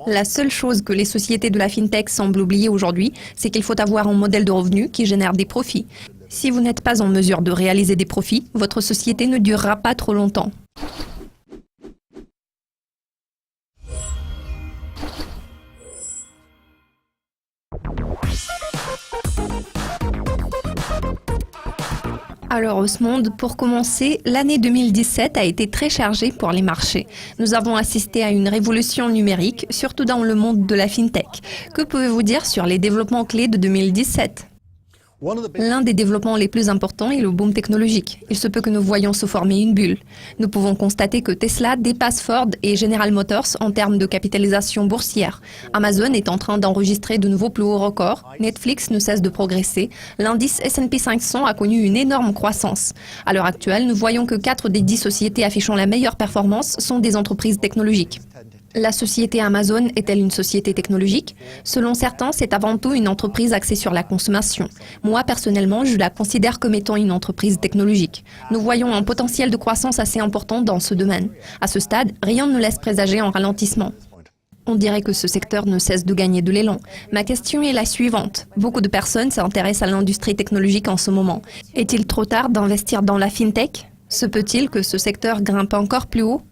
La seule chose que les sociétés de la FinTech semblent oublier aujourd'hui, c'est qu'il faut avoir un modèle de revenu qui génère des profits. Si vous n'êtes pas en mesure de réaliser des profits, votre société ne durera pas trop longtemps. Alors Osmond, pour commencer, l'année 2017 a été très chargée pour les marchés. Nous avons assisté à une révolution numérique, surtout dans le monde de la FinTech. Que pouvez-vous dire sur les développements clés de 2017 ? L'un des développements les plus importants est le boom technologique. Il se peut que nous voyions se former une bulle. Nous pouvons constater que Tesla dépasse Ford et General Motors en termes de capitalisation boursière. Amazon est en train d'enregistrer de nouveaux plus hauts records. Netflix ne cesse de progresser. L'indice S&P 500 a connu une énorme croissance. À l'heure actuelle, nous voyons que 4 des 10 sociétés affichant la meilleure performance sont des entreprises technologiques. La société Amazon est-elle une société technologique? Selon certains, c'est avant tout une entreprise axée sur la consommation. Moi, personnellement, je la considère comme étant une entreprise technologique. Nous voyons un potentiel de croissance assez important dans ce domaine. À ce stade, rien ne laisse présager un ralentissement. On dirait que ce secteur ne cesse de gagner de l'élan. Ma question est la suivante. Beaucoup de personnes s'intéressent à l'industrie technologique en ce moment. Est-il trop tard d'investir dans la FinTech? Se peut-il que ce secteur grimpe encore plus haut?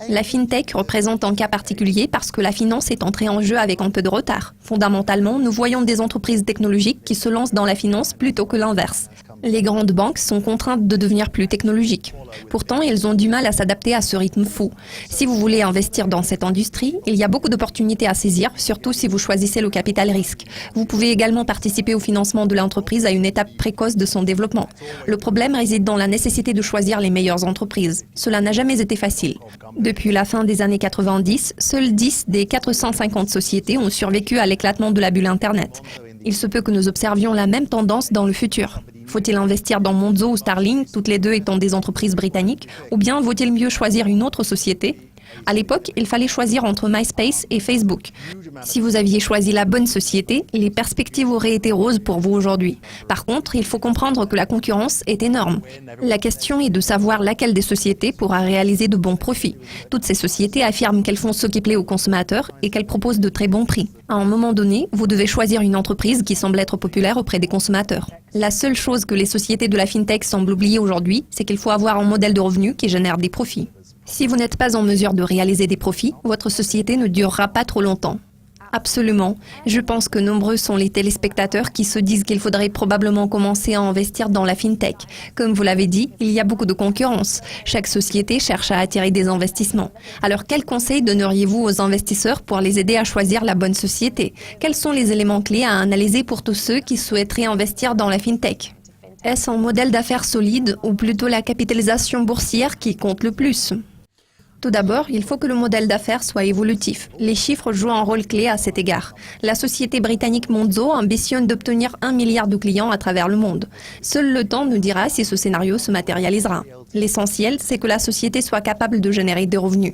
La FinTech représente un cas particulier parce que la finance est entrée en jeu avec un peu de retard. Fondamentalement, nous voyons des entreprises technologiques qui se lancent dans la finance plutôt que l'inverse. Les grandes banques sont contraintes de devenir plus technologiques. Pourtant, elles ont du mal à s'adapter à ce rythme fou. Si vous voulez investir dans cette industrie, il y a beaucoup d'opportunités à saisir, surtout si vous choisissez le capital risque. Vous pouvez également participer au financement de l'entreprise à une étape précoce de son développement. Le problème réside dans la nécessité de choisir les meilleures entreprises. Cela n'a jamais été facile. Depuis la fin des années 90, seules 10 des 450 sociétés ont survécu à l'éclatement de la bulle Internet. Il se peut que nous observions la même tendance dans le futur. Faut-il investir dans Monzo ou Starlink, toutes les deux étant des entreprises britanniques, ou bien vaut-il mieux choisir une autre société? À l'époque, il fallait choisir entre MySpace et Facebook. Si vous aviez choisi la bonne société, les perspectives auraient été roses pour vous aujourd'hui. Par contre, il faut comprendre que la concurrence est énorme. La question est de savoir laquelle des sociétés pourra réaliser de bons profits. Toutes ces sociétés affirment qu'elles font ce qui plaît aux consommateurs et qu'elles proposent de très bons prix. À un moment donné, vous devez choisir une entreprise qui semble être populaire auprès des consommateurs. La seule chose que les sociétés de la FinTech semblent oublier aujourd'hui, c'est qu'il faut avoir un modèle de revenu qui génère des profits. Si vous n'êtes pas en mesure de réaliser des profits, votre société ne durera pas trop longtemps. Absolument. Je pense que nombreux sont les téléspectateurs qui se disent qu'il faudrait probablement commencer à investir dans la FinTech. Comme vous l'avez dit, il y a beaucoup de concurrence. Chaque société cherche à attirer des investissements. Alors, quels conseils donneriez-vous aux investisseurs pour les aider à choisir la bonne société? Quels sont les éléments clés à analyser pour tous ceux qui souhaiteraient investir dans la FinTech? Est-ce un modèle d'affaires solide ou plutôt la capitalisation boursière qui compte le plus? Tout d'abord, il faut que le modèle d'affaires soit évolutif. Les chiffres jouent un rôle clé à cet égard. La société britannique Monzo ambitionne d'obtenir 1 milliard de clients à travers le monde. Seul le temps nous dira si ce scénario se matérialisera. L'essentiel, c'est que la société soit capable de générer des revenus.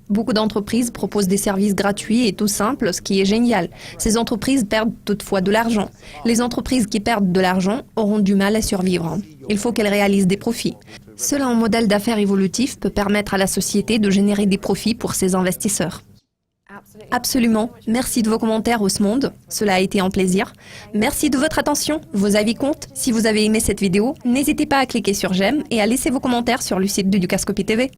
Beaucoup d'entreprises proposent des services gratuits et tout simples, ce qui est génial. Ces entreprises perdent toutefois de l'argent. Les entreprises qui perdent de l'argent auront du mal à survivre. Il faut qu'elles réalisent des profits. Seul un modèle d'affaires évolutif peut permettre à la société de générer des profits pour ses investisseurs. Absolument. Merci de vos commentaires, Osmond. Cela a été un plaisir. Merci de votre attention. Vos avis comptent. Si vous avez aimé cette vidéo, n'hésitez pas à cliquer sur j'aime et à laisser vos commentaires sur le site de Dukascopy TV.